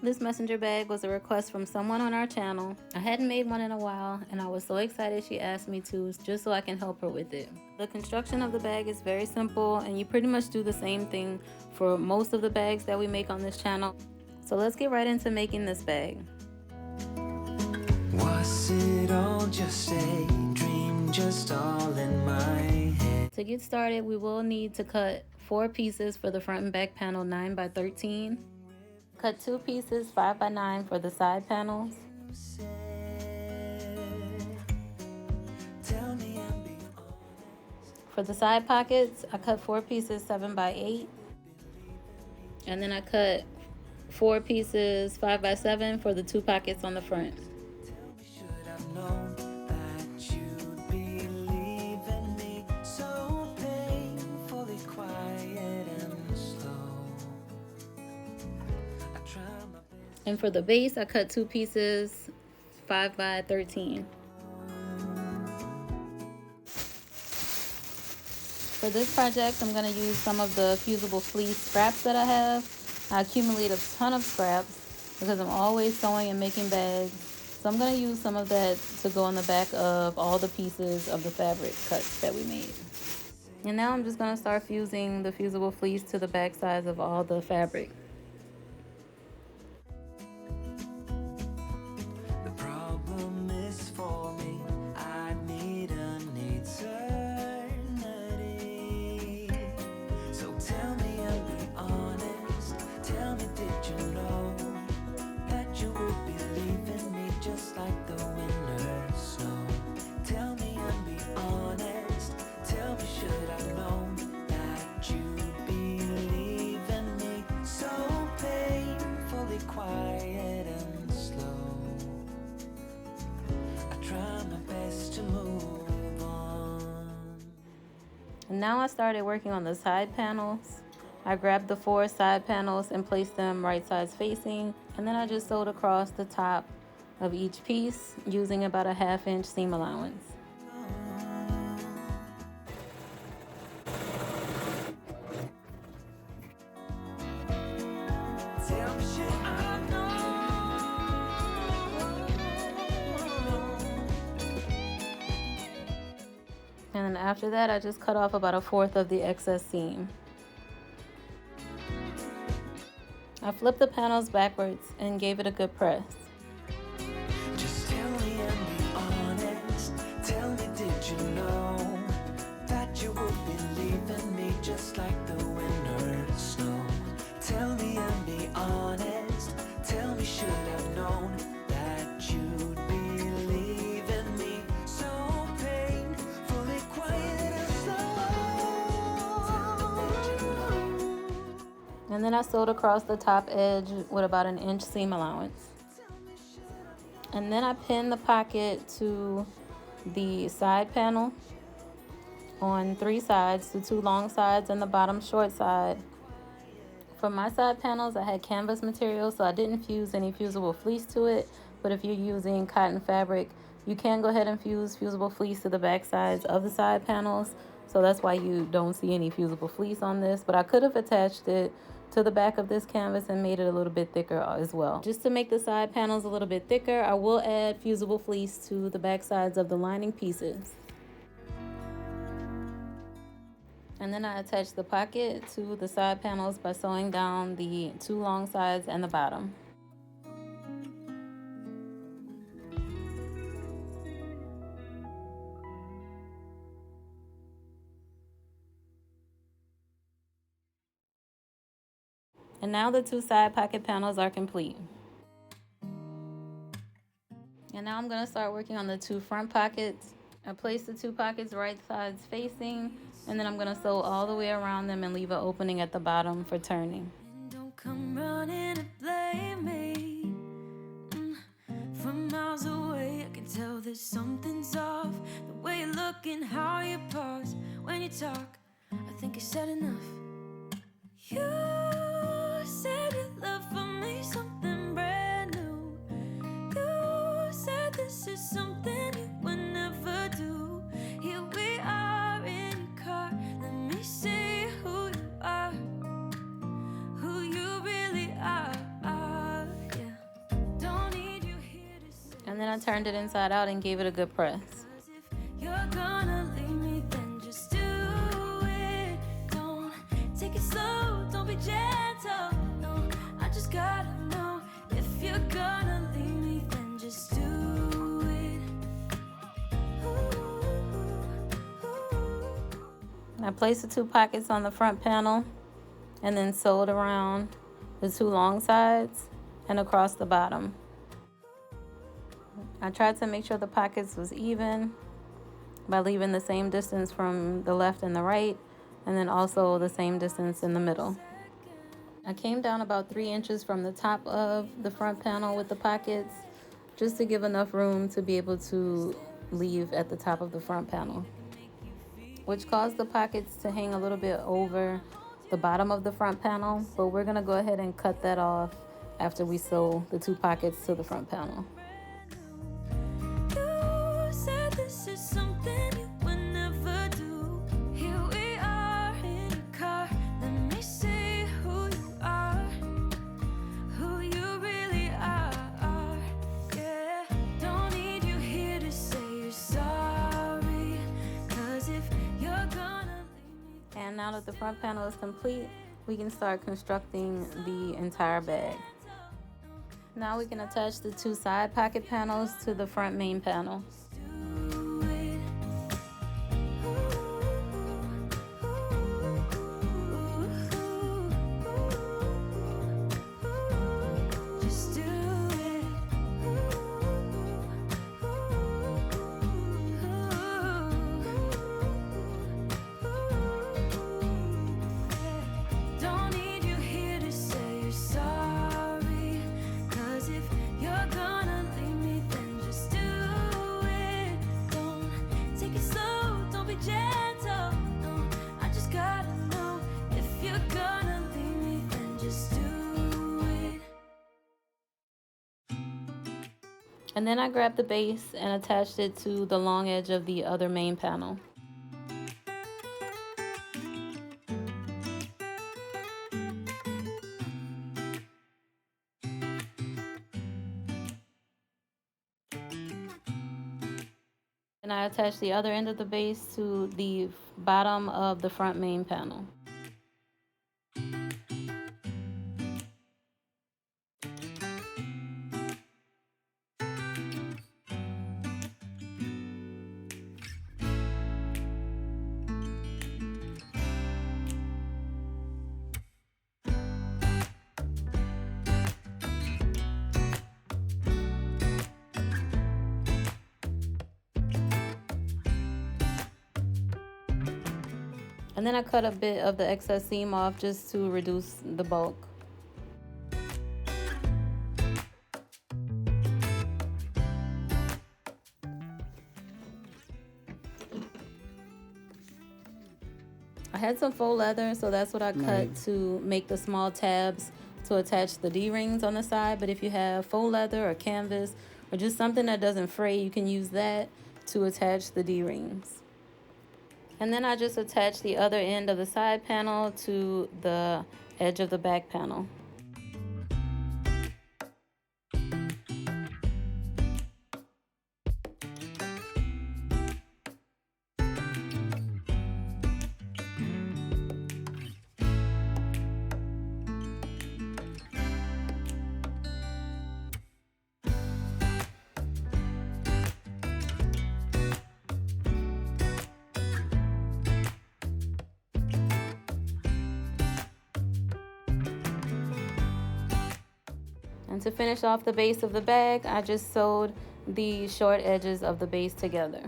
This messenger bag was a request from someone on our channel. I hadn't made one in a while, and I was so excited she asked me to, just so I can help her with it. The construction of the bag is very simple, and you pretty much do the same thing for most of the bags that we make on this channel. So let's get right into making this bag. Was it all just a dream, just all in my head? To get started, we will need to cut 4 pieces for the front and back panel 9 by 13. Cut 2 pieces 5 by 9 for the side panels. For the side pockets, I cut 4 pieces 7 by 8. And then I cut 4 pieces 5 by 7 for the 2 pockets on the front. And for the base, I cut 2 pieces 5 by 13. For this project, I'm going to use some of the fusible fleece scraps that I have. I accumulate a ton of scraps because I'm always sewing and making bags. So I'm going to use some of that to go on the back of all the pieces of the fabric cuts that we made. And now I'm just going to start fusing the fusible fleece to the back sides of all the fabric. And now I started working on the side panels. I grabbed the 4 side panels and placed them right sides facing, and then I just sewed across the top of each piece using about a 1/2 inch seam allowance. And then after that, I just cut off about 1/4 of the excess seam. I flipped the panels backwards and gave it a good press. Just tell me and be honest. Tell me, did you know that you would be leaving me just like the winter snow? Tell me and be honest. Tell me, should have known that you'd be leaving me so painfully quiet and slow. And then I sewed across the top edge with about 1 inch seam allowance. And then I pinned the pocket to the side panel on 3 sides, the 2 long sides and the bottom short side. For my side panels, I had canvas material, so I didn't fuse any fusible fleece to it. But if you're using cotton fabric, you can go ahead and fuse fusible fleece to the back sides of the side panels. So that's why you don't see any fusible fleece on this. But I could have attached it to the back of this canvas and made it a little bit thicker as well. Just to make the side panels a little bit thicker, I will add fusible fleece to the back sides of the lining pieces. And then I attach the pocket to the side panels by sewing down the 2 long sides and the bottom. And now the 2 side pocket panels are complete. And now I'm going to start working on the 2 front pockets. I place the 2 pockets right sides facing, and then I'm going to sew all the way around them and leave an opening at the bottom for turning. Don't come running and blame me. From miles away, I can tell that something's off. The way you look and how you pause when you talk, I think you said enough. You said you love for me something brand new. You said this is something you would never do. Here we are in your car. Let me see who you are, who you really are. Yeah. And then I turned it inside out and gave it a good press. You're gonna leave me, then just do it. Don't take it slow, don't be gentle. No, I just gotta know if you're gonna leave me, then just do it. I placed the 2 pockets on the front panel and then sewed around the 2 long sides and across the bottom. I tried to make sure the pockets was even by leaving the same distance from the left and the right, and then also the same distance in the middle. I came down about 3 inches from the top of the front panel with the pockets, just to give enough room to be able to leave at the top of the front panel, which caused the pockets to hang a little bit over the bottom of the front panel, but we're gonna go ahead and cut that off after we sew the 2 pockets to the front panel. You said this is something you would never do. Here we are in a car. Let me see who you are, who you really are. Yeah, don't need you here to say you're sorry, 'cause if you're gonna leave me. And now that the front panel is complete, we can start constructing the entire bag. Now we can attach the 2 side pocket panels to the front main panel. And then I grabbed the base and attached it to the long edge of the other main panel. And I attached the other end of the base to the bottom of the front main panel. And then I cut a bit of the excess seam off just to reduce the bulk. I had some faux leather, so that's what I cut to make the small tabs to attach the D-rings on the side. But if you have faux leather or canvas or just something that doesn't fray, you can use that to attach the D-rings. And then I just attached the other end of the side panel to the edge of the back panel. And to finish off the base of the bag, I just sewed the short edges of the base together.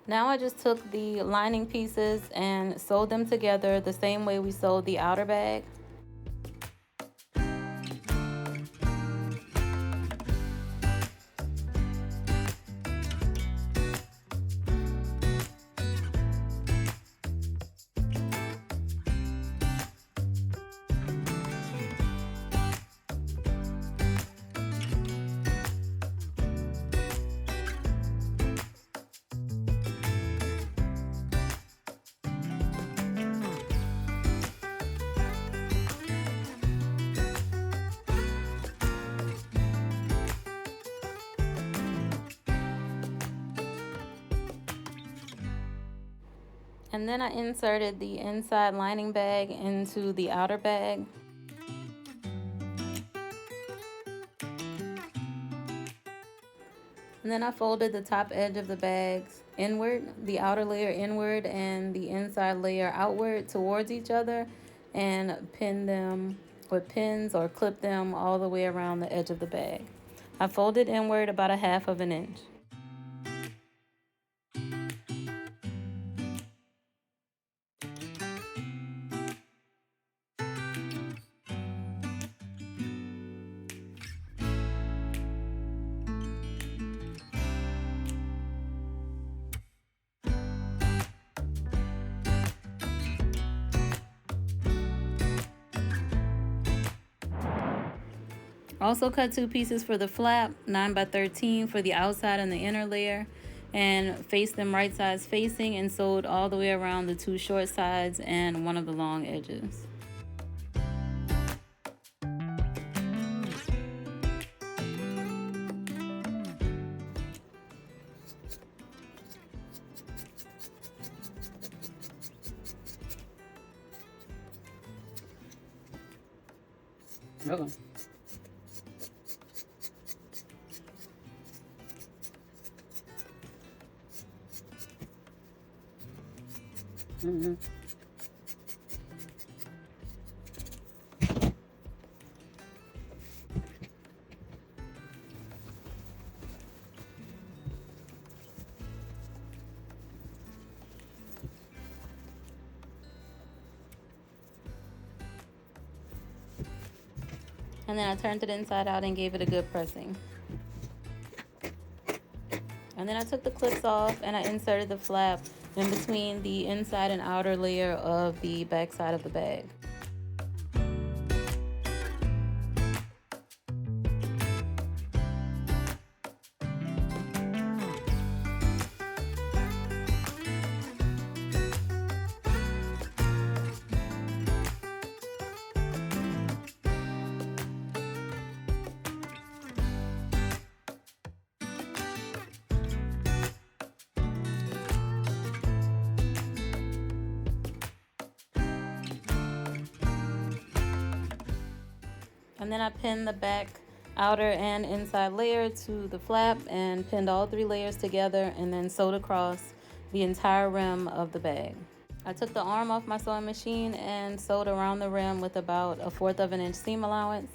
Now I just took the lining pieces and sewed them together the same way we sewed the outer bag. And then I inserted the inside lining bag into the outer bag. And then I folded the top edge of the bags inward, the outer layer inward and the inside layer outward towards each other, and pinned them with pins or clip them all the way around the edge of the bag. I folded inward about 1/2 of an inch. Also cut 2 pieces for the flap, 9 by 13 for the outside and the inner layer, and faced them right sides facing and sewed all the way around the 2 short sides and one of the long edges. Oh. Mm-hmm. And then I turned it inside out and gave it a good pressing. And then I took the clips off and I inserted the flap in between the inside and outer layer of the back side of the bag. And then I pinned the back, outer, and inside layer to the flap and pinned all 3 layers together and then sewed across the entire rim of the bag. I took the arm off my sewing machine and sewed around the rim with about 1/4 of an inch seam allowance.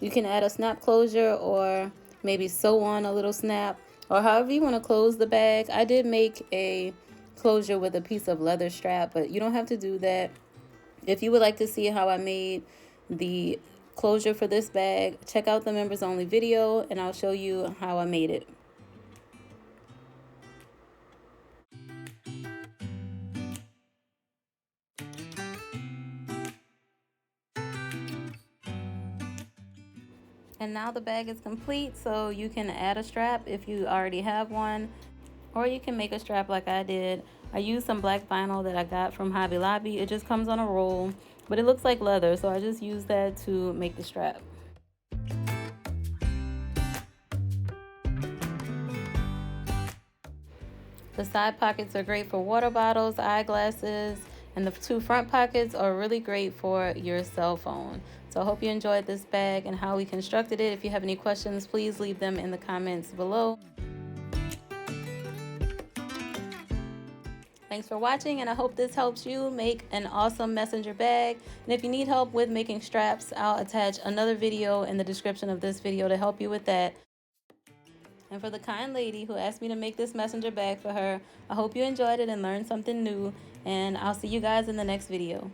You can add a snap closure or maybe sew on a little snap or however you want to close the bag. I did make a closure with a piece of leather strap, but you don't have to do that. If you would like to see how I made the closure for this bag, check out the members only video and I'll show you how I made it. And now the bag is complete, so you can add a strap if you already have one, or you can make a strap like I did. I used some black vinyl that I got from Hobby Lobby. It just comes on a roll, but it looks like leather, so I just used that to make the strap. The side pockets are great for water bottles, eyeglasses, and the 2 front pockets are really great for your cell phone. So I hope you enjoyed this bag and how we constructed it. If you have any questions, please leave them in the comments below. Thanks for watching, and I hope this helps you make an awesome messenger bag. And if you need help with making straps, I'll attach another video in the description of this video to help you with that. And for the kind lady who asked me to make this messenger bag for her, I hope you enjoyed it and learned something new, and I'll see you guys in the next video.